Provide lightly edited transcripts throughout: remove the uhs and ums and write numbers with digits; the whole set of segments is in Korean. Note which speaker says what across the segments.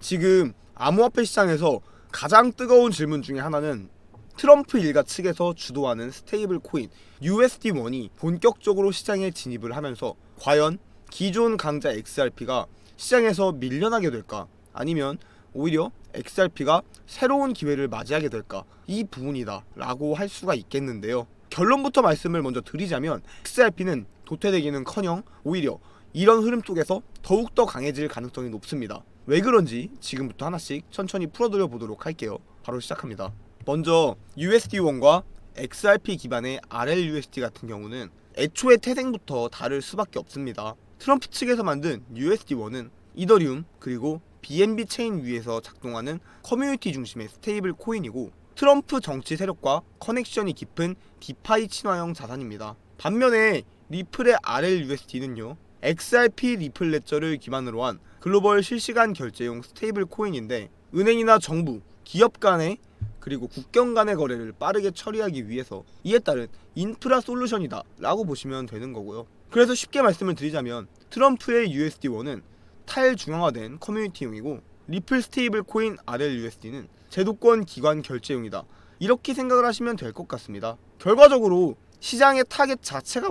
Speaker 1: 지금 암호화폐 시장에서 가장 뜨거운 질문 중에 하나는 트럼프 일가 측에서 주도하는 스테이블 코인 USD1이 본격적으로 시장에 진입을 하면서 과연 기존 강자 XRP가 시장에서 밀려나게 될까, 아니면 오히려 XRP가 새로운 기회를 맞이하게 될까, 이 부분이다 라고 할 수가 있겠는데요. 결론부터 말씀을 먼저 드리자면 XRP는 도태되기는커녕 오히려 이런 흐름 속에서 더욱더 강해질 가능성이 높습니다. 왜 그런지 지금부터 하나씩 천천히 풀어드려 보도록 할게요. 바로 시작합니다. 먼저 USD1과 XRP 기반의 RLUSD 같은 경우는 애초에 태생부터 다를 수밖에 없습니다. 트럼프 측에서 만든 USD1은 이더리움 그리고 BNB 체인 위에서 작동하는 커뮤니티 중심의 스테이블 코인이고, 트럼프 정치 세력과 커넥션이 깊은 디파이 친화형 자산입니다. 반면에 리플의 RLUSD는요, XRP 리플 레저를 기반으로 한 글로벌 실시간 결제용 스테이블 코인인데, 은행이나 정부, 기업 간의 그리고 국경 간의 거래를 빠르게 처리하기 위해서 이에 따른 인프라 솔루션이다 라고 보시면 되는 거고요. 그래서 쉽게 말씀을 드리자면 트럼프의 USD1은 탈중앙화된 커뮤니티용이고, 리플 스테이블 코인 RLUSD는 제도권 기관 결제용이다, 이렇게 생각을 하시면 될 것 같습니다. 결과적으로 시장 타겟 자체가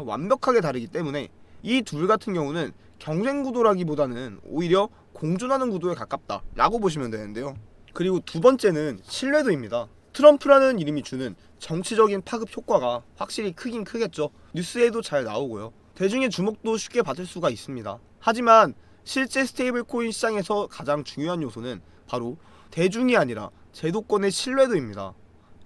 Speaker 1: 완벽하게 다르기 때문에 이 둘 같은 경우는 경쟁 구도라기보다는 오히려 공존하는 구도에 가깝다 라고 보시면 되는데요. 그리고 두 번째는 신뢰도입니다. 트럼프라는 이름이 주는 정치적인 파급 효과가 확실히 크긴 크겠죠. 뉴스에도 잘 나오고요. 대중의 주목도 쉽게 받을 수가 있습니다. 하지만 실제 스테이블 코인 시장에서 가장 중요한 요소는 바로 대중이 아니라 제도권의 신뢰도입니다.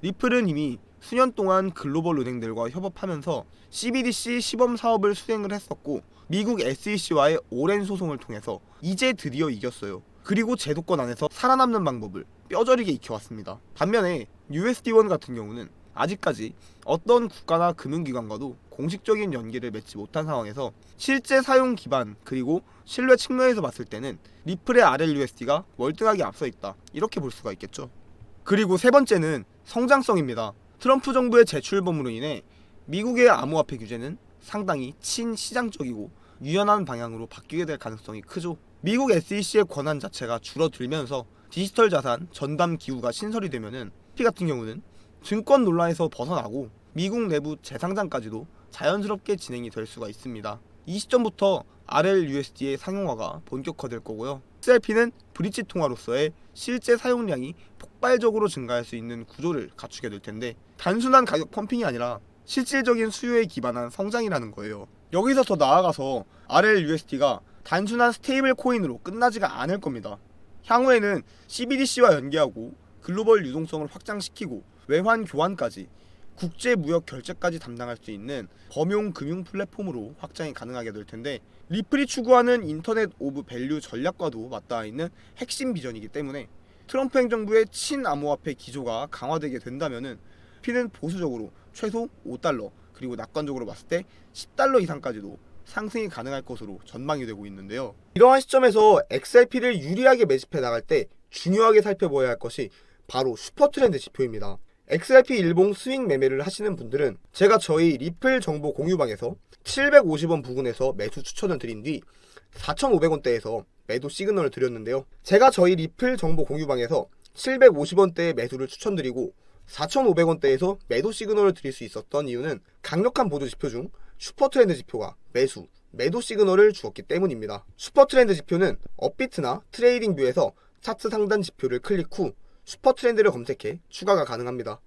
Speaker 1: 리플은 이미 수년 동안 글로벌 은행들과 협업하면서 CBDC 시범 사업을 수행을 했었고, 미국 SEC와의 오랜 소송을 통해서 이제 드디어 이겼어요. 그리고 제도권 안에서 살아남는 방법을 뼈저리게 익혀왔습니다. 반면에 USD1 같은 경우는 아직까지 어떤 국가나 금융기관과도 공식적인 연계를 맺지 못한 상황에서 실제 사용 기반 그리고 신뢰 측면에서 봤을 때는 리플의 RLUSD가 월등하게 앞서 있다, 이렇게 볼 수가 있겠죠. 그리고 세 번째는 성장성입니다. 트럼프 정부의 재출범으로 인해 미국의 암호화폐 규제는 상당히 친시장적이고 유연한 방향으로 바뀌게 될 가능성이 크죠. 미국 SEC의 권한 자체가 줄어들면서 디지털 자산 전담 기구가 신설이 되면은 P 같은 경우는 증권 논란에서 벗어나고 미국 내부 재상장까지도 자연스럽게 진행이 될 수가 있습니다. 이 시점부터 RLUSD의 상용화가 본격화될 거고요. XRP는 브릿지 통화로서의 실제 사용량이 폭발적으로 증가할 수 있는 구조를 갖추게 될 텐데, 단순한 가격 펌핑이 아니라 실질적인 수요에 기반한 성장이라는 거예요. 여기서 더 나아가서 RLUSD가 단순한 스테이블 코인으로 끝나지가 않을 겁니다. 향후에는 CBDC와 연계하고 글로벌 유동성을 확장시키고 외환 교환까지 국제 무역 결제까지 담당할 수 있는 범용 금융 플랫폼으로 확장이 가능하게 될 텐데, 리플이 추구하는 인터넷 오브 밸류 전략과도 맞닿아 있는 핵심 비전이기 때문에 트럼프 행정부의 친암호화폐 기조가 강화되게 된다면은 P는 보수적으로 최소 5달러, 그리고 낙관적으로 봤을 때 10달러 이상까지도 상승이 가능할 것으로 전망이 되고 있는데요. 이러한 시점에서 XRP를 유리하게 매집해 나갈 때 중요하게 살펴봐야 할 것이 바로 슈퍼트렌드 지표입니다. XRP 일봉 스윙 매매를 하시는 분들은 제가 저희 리플 정보 공유방에서 750원 부근에서 매수 추천을 드린 뒤 4,500원대에서 매도 시그널을 드렸는데요. 제가 저희 리플 정보 공유방에서 750원대의 매수를 추천드리고 4,500원대에서 매도 시그널을 드릴 수 있었던 이유는 강력한 보조 지표 중 슈퍼트렌드 지표가 매도 시그널을 주었기 때문입니다. 슈퍼트렌드 지표는 업비트나 트레이딩 뷰에서 차트 상단 지표를 클릭 후 슈퍼트렌드를 검색해 추가가 가능합니다.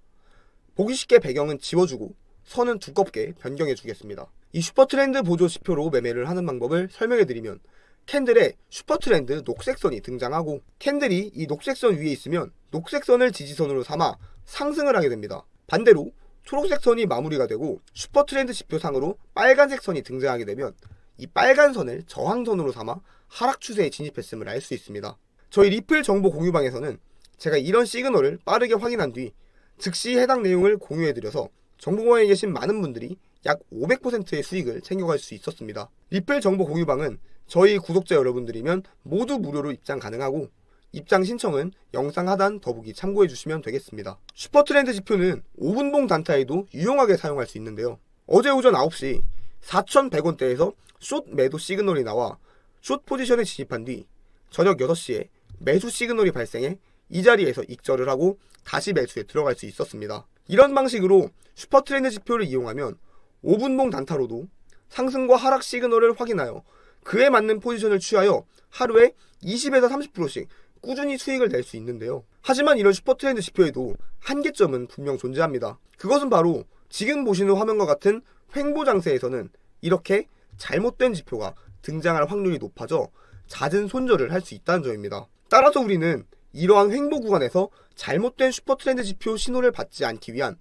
Speaker 1: 보기 쉽게 배경은 지워주고 선은 두껍게 변경해 주겠습니다. 이 슈퍼트렌드 보조 지표로 매매를 하는 방법을 설명해 드리면, 캔들에 슈퍼트렌드 녹색선이 등장하고 캔들이 이 녹색선 위에 있으면 녹색선을 지지선으로 삼아 상승을 하게 됩니다. 반대로 초록색 선이 마무리가 되고 슈퍼트렌드 지표상으로 빨간색 선이 등장하게 되면 이 빨간 선을 저항선으로 삼아 하락 추세에 진입했음을 알 수 있습니다. 저희 리플 정보 공유방에서는 제가 이런 시그널을 빠르게 확인한 뒤 즉시 해당 내용을 공유해드려서 정보방에 계신 많은 분들이 약 500%의 수익을 챙겨갈 수 있었습니다. 리플 정보 공유방은 저희 구독자 여러분들이면 모두 무료로 입장 가능하고, 입장 신청은 영상 하단 더보기 참고해주시면 되겠습니다. 슈퍼트렌드 지표는 5분봉 단타에도 유용하게 사용할 수 있는데요. 어제 오전 9시 4,100원대에서 숏 매도 시그널이 나와 숏 포지션에 진입한 뒤 저녁 6시에 매수 시그널이 발생해 이 자리에서 익절을 하고 다시 매수에 들어갈 수 있었습니다. 이런 방식으로 슈퍼트렌드 지표를 이용하면 5분봉 단타로도 상승과 하락 시그널을 확인하여 그에 맞는 포지션을 취하여 하루에 20에서 30%씩 꾸준히 수익을 낼 수 있는데요. 하지만 이런 슈퍼트렌드 지표에도 한계점은 분명 존재합니다. 그것은 바로 지금 보시는 화면과 같은 횡보 장세에서는 이렇게 잘못된 지표가 등장할 확률이 높아져 잦은 손절을 할 수 있다는 점입니다. 따라서 우리는 이러한 횡보 구간에서 잘못된 슈퍼트렌드 지표 신호를 받지 않기 위한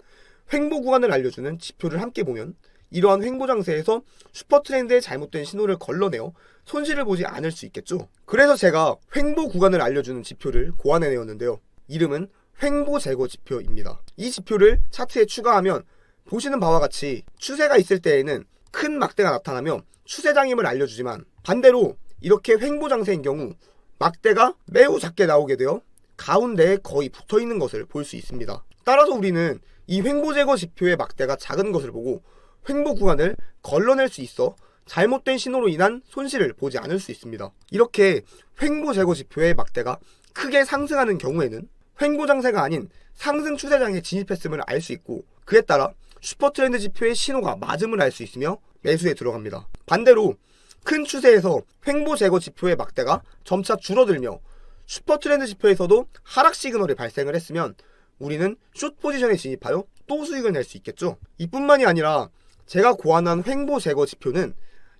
Speaker 1: 횡보 구간을 알려주는 지표를 함께 보면 이러한 횡보 장세에서 슈퍼트렌드의 잘못된 신호를 걸러내어 손실을 보지 않을 수 있겠죠. 그래서 제가 횡보 구간을 알려주는 지표를 고안해내었는데요. 이름은 횡보 제거 지표입니다. 이 지표를 차트에 추가하면 보시는 바와 같이 추세가 있을 때에는 큰 막대가 나타나며 추세장임을 알려주지만 반대로 이렇게 횡보 장세인 경우 막대가 매우 작게 나오게 되어 가운데에 거의 붙어있는 것을 볼 수 있습니다. 따라서 우리는 이 횡보 제거 지표의 막대가 작은 것을 보고 횡보 구간을 걸러낼 수 있어 잘못된 신호로 인한 손실을 보지 않을 수 있습니다. 이렇게 횡보 제거 지표의 막대가 크게 상승하는 경우에는 횡보 장세가 아닌 상승 추세장에 진입했음을 알 수 있고 그에 따라 슈퍼트렌드 지표의 신호가 맞음을 알 수 있으며 매수에 들어갑니다. 반대로 큰 추세에서 횡보 제거 지표의 막대가 점차 줄어들며 슈퍼트렌드 지표에서도 하락 시그널이 발생을 했으면 우리는 숏 포지션에 진입하여 또 수익을 낼 수 있겠죠. 이뿐만이 아니라 제가 고안한 횡보 제거 지표는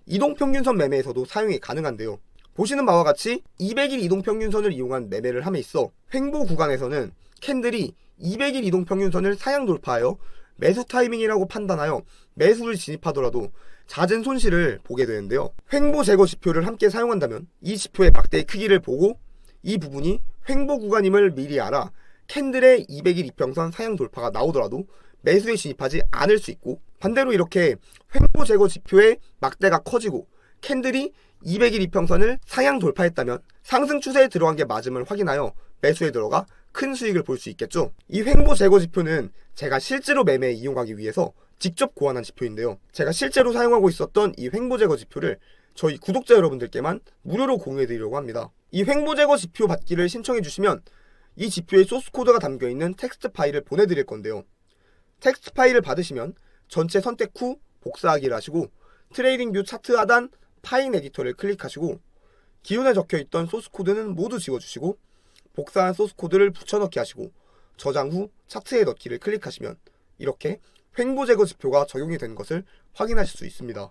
Speaker 1: 이동평균선 매매에서도 사용이 가능한데요. 보시는 바와 같이 200일 이동평균선을 이용한 매매를 함에 있어 횡보 구간에서는 캔들이 200일 이동평균선을 사양 돌파하여 매수 타이밍이라고 판단하여 매수를 진입하더라도 잦은 손실을 보게 되는데요. 횡보 제거 지표를 함께 사용한다면 이 지표의 막대의 크기를 보고 이 부분이 횡보 구간임을 미리 알아 캔들의 200일 이평선 사양 돌파가 나오더라도 매수에 진입하지 않을 수 있고 반대로 이렇게 횡보 제거 지표의 막대가 커지고 캔들이 200일 이평선을 상향 돌파했다면 상승 추세에 들어간 게 맞음을 확인하여 매수에 들어가 큰 수익을 볼 수 있겠죠. 이 횡보 제거 지표는 제가 실제로 매매에 이용하기 위해서 직접 고안한 지표인데요. 제가 실제로 사용하고 있었던 이 횡보 제거 지표를 저희 구독자 여러분들께만 무료로 공유해 드리려고 합니다. 이 횡보 제거 지표 받기를 신청해 주시면 이 지표의 소스 코드가 담겨있는 텍스트 파일을 보내드릴 건데요. 텍스트 파일을 받으시면 전체 선택 후 복사하기를 하시고 트레이딩 뷰 차트 하단 파일 에디터를 클릭하시고 기존에 적혀있던 소스 코드는 모두 지워주시고 복사한 소스 코드를 붙여넣기 하시고 저장 후 차트에 넣기를 클릭하시면 이렇게 횡보 제거 지표가 적용이 된 것을 확인하실 수 있습니다.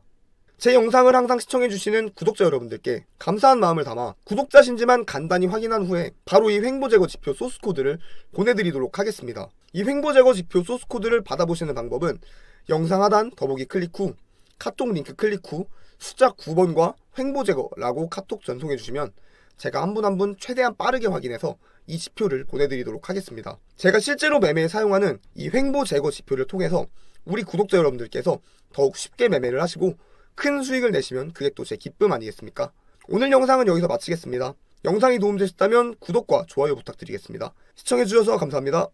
Speaker 1: 제 영상을 항상 시청해주시는 구독자 여러분들께 감사한 마음을 담아 구독자신지만 간단히 확인한 후에 바로 이 횡보 제거 지표 소스 코드를 보내드리도록 하겠습니다. 이 횡보 제거 지표 소스 코드를 받아보시는 방법은 영상 하단 더보기 클릭 후 카톡 링크 클릭 후 숫자 9번과 횡보 제거라고 카톡 전송해주시면 제가 한 분 한 분 최대한 빠르게 확인해서 이 지표를 보내드리도록 하겠습니다. 제가 실제로 매매에 사용하는 이 횡보 제거 지표를 통해서 우리 구독자 여러분들께서 더욱 쉽게 매매를 하시고 큰 수익을 내시면 그게 또 제 기쁨 아니겠습니까? 오늘 영상은 여기서 마치겠습니다. 영상이 도움되셨다면 구독과 좋아요 부탁드리겠습니다. 시청해주셔서 감사합니다.